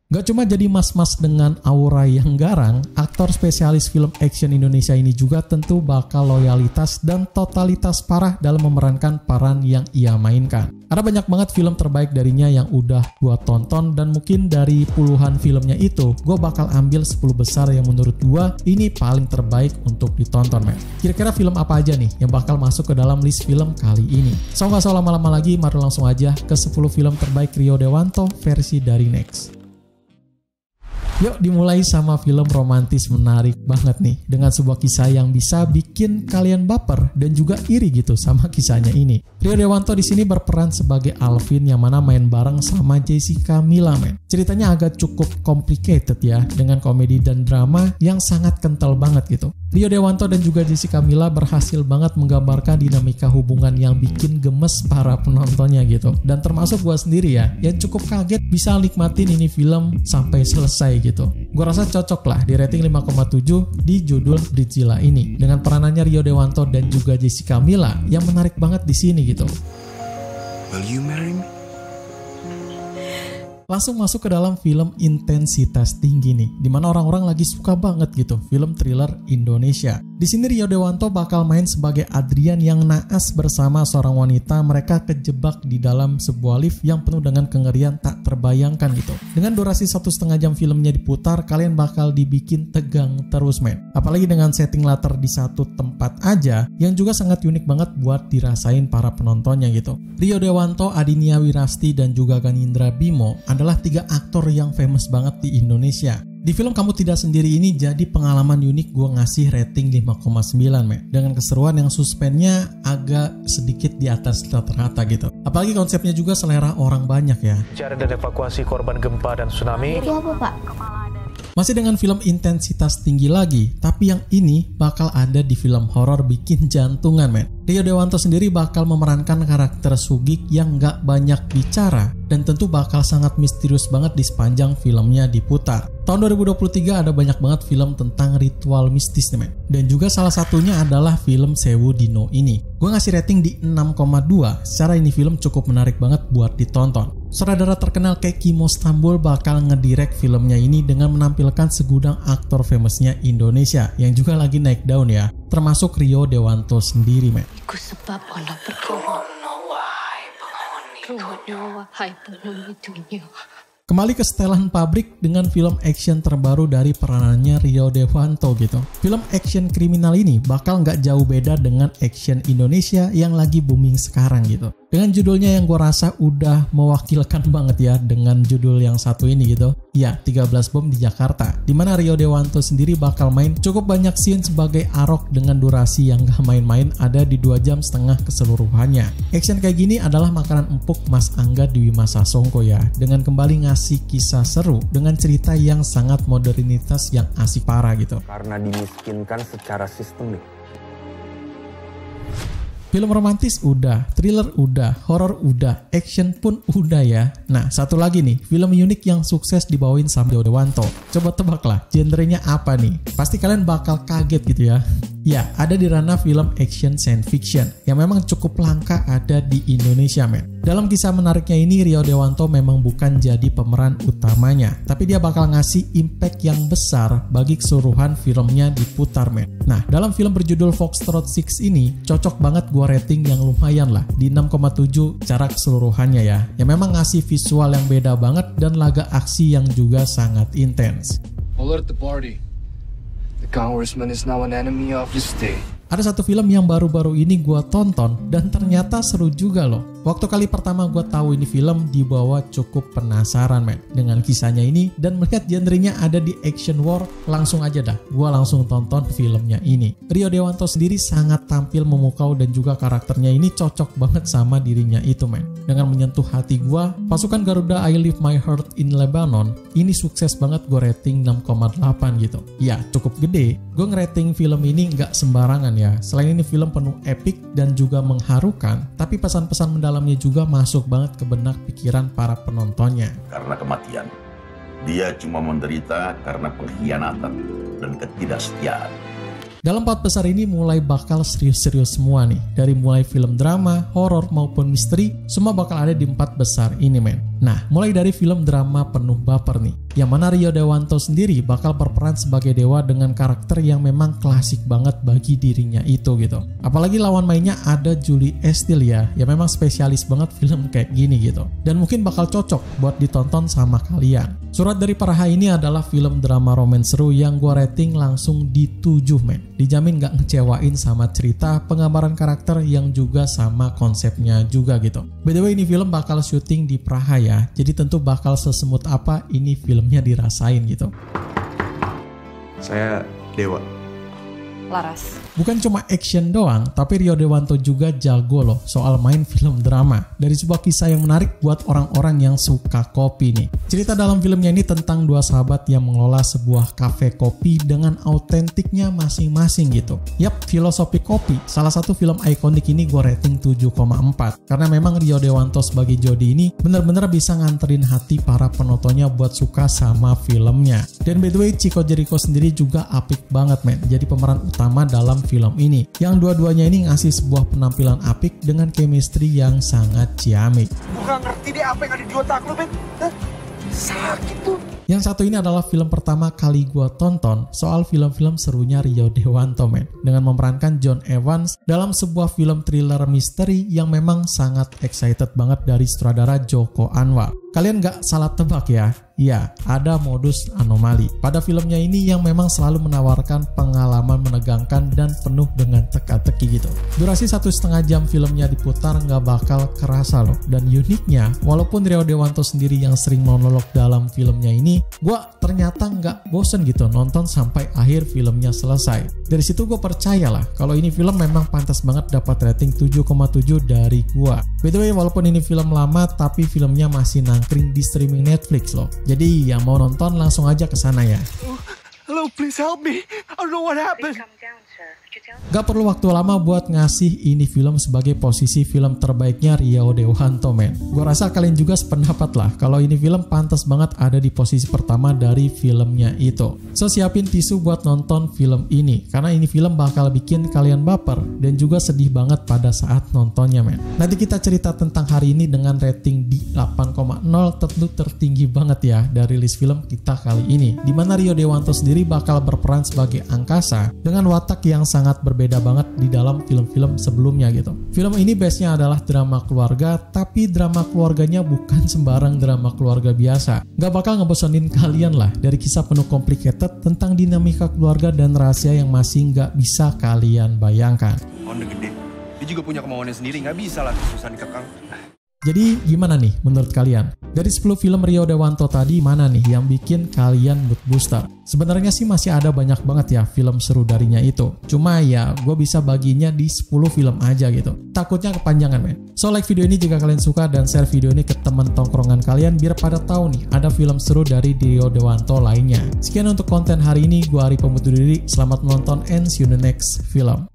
Gak cuma jadi mas-mas dengan aura yang garang, aktor spesialis film action Indonesia ini juga tentu bakal loyalitas dan totalitas parah dalam memerankan peran yang ia mainkan. Ada banyak banget film terbaik darinya yang udah gue tonton, dan mungkin dari puluhan filmnya itu, gue bakal ambil 10 besar yang menurut gue ini paling terbaik untuk ditonton, men. Kira-kira film apa aja nih yang bakal masuk ke dalam list film kali ini? So gak usah lama-lama lagi, mari langsung aja ke 10 film terbaik Rio Dewanto versi dari Next. Yuk dimulai sama film romantis menarik banget nih, dengan sebuah kisah yang bisa bikin kalian baper dan juga iri gitu sama kisahnya ini. Rio Dewanto di sini berperan sebagai Alvin yang mana main bareng sama Jessica Mila, men. Ceritanya agak cukup complicated ya, dengan komedi dan drama yang sangat kental banget gitu. Rio Dewanto dan juga Jessica Mila berhasil banget menggambarkan dinamika hubungan yang bikin gemes para penontonnya gitu. Dan termasuk gue sendiri ya, yang cukup kaget bisa nikmatin ini film sampai selesai gitu. Gue rasa cocok lah di rating 5,7 di judul Bridezilla ini, dengan peranannya Rio Dewanto dan juga Jessica Mila yang menarik banget di sini gitu. Will you marry me? Langsung masuk ke dalam film intensitas tinggi nih, dimana orang-orang lagi suka banget gitu film thriller Indonesia. Di sini Rio Dewanto bakal main sebagai Adrian yang naas bersama seorang wanita. Mereka kejebak di dalam sebuah lift yang penuh dengan kengerian tak terbayangkan gitu. Dengan durasi 1,5 jam filmnya diputar, kalian bakal dibikin tegang terus, men. Apalagi dengan setting latar di satu tempat aja, yang juga sangat unik banget buat dirasain para penontonnya gitu. Rio Dewanto, Adinia Wirasti, dan juga Ganindra Bimo adalah 3 aktor yang famous banget di Indonesia. Di film Kamu Tidak Sendiri ini jadi pengalaman unik, gue ngasih rating 5,9, men. Dengan keseruan yang suspennya agak sedikit di atas rata-rata gitu. Apalagi konsepnya juga selera orang banyak ya. Cari dan evakuasi korban gempa dan tsunami. Itu apa, Pak? Masih dengan film intensitas tinggi lagi, tapi yang ini bakal ada di film horor bikin jantungan, men. Rio Dewanto sendiri bakal memerankan karakter Sugik yang gak banyak bicara, dan tentu bakal sangat misterius banget di sepanjang filmnya diputar. Tahun 2023 ada banyak banget film tentang ritual mistis nih, men. Dan juga salah satunya adalah film Sewu Dino ini. Gue ngasih rating di 6,2, secara ini film cukup menarik banget buat ditonton. Sutradara terkenal kayak Kimo Stambul bakal ngedirect filmnya ini dengan menampilkan segudang aktor famousnya Indonesia yang juga lagi naik daun ya, termasuk Rio Dewanto sendiri, men. Ku sebab Allah berkono wahai penghuni dunia. Kembali ke setelan pabrik dengan film action terbaru dari peranannya Rio Dewanto gitu. Film action kriminal ini bakal nggak jauh beda dengan action Indonesia yang lagi booming sekarang gitu. Dengan judulnya yang gue rasa udah mewakilkan banget ya dengan judul yang satu ini gitu. Ya, 13 Bom di Jakarta. Dimana Rio Dewanto sendiri bakal main cukup banyak scene sebagai Arok dengan durasi yang gak main-main, ada di 2,5 jam keseluruhannya. Action kayak gini adalah makanan empuk Mas Angga Dwi Masa Songko ya. Dengan kembali ngasih kisah seru dengan cerita yang sangat modernitas yang asik parah gitu. Karena dimiskinkan secara sistemik. Film romantis udah, thriller udah, horor udah, action pun udah ya. Nah, satu lagi nih, film unik yang sukses dibawain sama Rio Dewanto. Coba tebaklah, genrenya apa nih? Pasti kalian bakal kaget gitu ya. Ya, ada di ranah film action science fiction yang memang cukup langka ada di Indonesia, men. Dalam kisah menariknya ini, Rio Dewanto memang bukan jadi pemeran utamanya, tapi dia bakal ngasih impact yang besar bagi keseluruhan filmnya diputar, men. Nah, dalam film berjudul Foxtrot 6 ini, cocok banget gua rating yang lumayan lah, di 6,7 secara keseluruhannya ya. Yang memang ngasih visual yang beda banget dan laga aksi yang juga sangat intens. Alert the party. The congressman is now an enemy of the state. Ada satu film yang baru-baru ini gue tonton dan ternyata seru juga loh. Waktu kali pertama gue tahu ini film dibawa cukup penasaran, men, dengan kisahnya ini, dan melihat genrenya ada di action war, langsung aja dah gue langsung tonton filmnya ini. Rio Dewanto sendiri sangat tampil memukau dan juga karakternya ini cocok banget sama dirinya itu, men. Dengan menyentuh hati gue, pasukan Garuda I Leave My Heart in Lebanon ini sukses banget, gue rating 6,8 gitu. Ya cukup gede. Gue ngerating film ini nggak sembarangan ya. Selain ini film penuh epic dan juga mengharukan, tapi pesan-pesan mendalamnya juga masuk banget ke benak pikiran para penontonnya. Karena kematian, dia cuma menderita karena pengkhianatan dan ketidaksetiaan. Dalam 4 besar ini mulai bakal serius-serius semua nih. Dari mulai film drama, horor maupun misteri, semua bakal ada di 4 besar ini, men. Nah, mulai dari film drama penuh baper nih, yang mana Rio Dewanto sendiri bakal berperan sebagai dewa dengan karakter yang memang klasik banget bagi dirinya itu gitu. Apalagi lawan mainnya ada Julie Estilia yang memang spesialis banget film kayak gini gitu. Dan mungkin bakal cocok buat ditonton sama kalian. Surat dari Paraha ini adalah film drama romance seru yang gue rating langsung di 7 men. Dijamin gak ngecewain sama cerita, penggambaran karakter yang juga sama konsepnya juga gitu. By the way, ini film bakal syuting di Praha ya, jadi tentu bakal sesemut apa ini filmnya dirasain gitu. Saya Dewa. Laras. Bukan cuma action doang, tapi Rio Dewanto juga jago loh soal main film drama. Dari sebuah kisah yang menarik buat orang-orang yang suka kopi nih. Cerita dalam filmnya ini tentang dua sahabat yang mengelola sebuah kafe kopi dengan autentiknya masing-masing gitu. Yap, filosofi kopi. Salah satu film ikonik ini gue rating 7,4. Karena memang Rio Dewanto sebagai Jody ini bener-bener bisa nganterin hati para penontonnya buat suka sama filmnya. Dan by the way, Chico Jericho sendiri juga apik banget men. Jadi pemeran utama dalam film ini, yang dua-duanya ini ngasih sebuah penampilan apik dengan chemistry yang sangat ciamik. Gua ngerti deh apa yang ada di otak lu, Ben. Sakit tuh. Yang satu ini adalah film pertama kali gue tonton soal film-film serunya Rio Dewanto men, dengan memerankan John Evans dalam sebuah film thriller misteri yang memang sangat excited banget dari sutradara Joko Anwar. Kalian gak salah tebak ya? Ya, ada modus anomali. Pada filmnya ini yang memang selalu menawarkan pengalaman menegangkan dan penuh dengan teka-teki gitu. Durasi 1,5 jam filmnya diputar gak bakal kerasa loh. Dan uniknya, walaupun Rio Dewanto sendiri yang sering monolog dalam filmnya ini, gue ternyata gak bosen gitu nonton sampai akhir filmnya selesai. Dari situ gue percaya lah kalau ini film memang pantas banget dapat rating 7,7 dari gue. By the way, walaupun ini film lama, tapi filmnya masih nangkring di streaming Netflix loh. Jadi yang mau nonton langsung aja ke sana ya. Hello, please help me. I don't know what happened. Gak perlu waktu lama buat ngasih ini film sebagai posisi film terbaiknya Rio Dewanto men. Gue rasa kalian juga sependapat lah kalau ini film pantas banget ada di posisi pertama dari filmnya itu. So siapin tisu buat nonton film ini, karena ini film bakal bikin kalian baper dan juga sedih banget pada saat nontonnya men. Nanti kita cerita tentang hari ini dengan rating di 8,0, tentu tertinggi banget ya dari list film kita kali ini, dimana Rio Dewanto sendiri bakal berperan sebagai angkasa dengan watak yang sangat berbeda banget di dalam film-film sebelumnya gitu. Film ini base-nya adalah drama keluarga, tapi drama keluarganya bukan sembarang drama keluarga biasa. Gak bakal ngebosenin kalian lah dari kisah penuh complicated tentang dinamika keluarga dan rahasia yang masih gak bisa kalian bayangkan. Udah gede. Dia juga punya kemauannya sendiri, nggak bisa lah susah dikekang. Jadi gimana nih menurut kalian? Dari 10 film Rio Dewanto tadi, mana nih yang bikin kalian mood booster? Sebenarnya sih masih ada banyak banget ya film seru darinya itu. Cuma ya gue bisa baginya di 10 film aja gitu. Takutnya kepanjangan men. So like video ini jika kalian suka dan share video ini ke teman tongkrongan kalian biar pada tahu nih ada film seru dari Rio Dewanto lainnya. Sekian untuk konten hari ini. Gue Ari pamit undur diri. Selamat menonton and see you in the next film.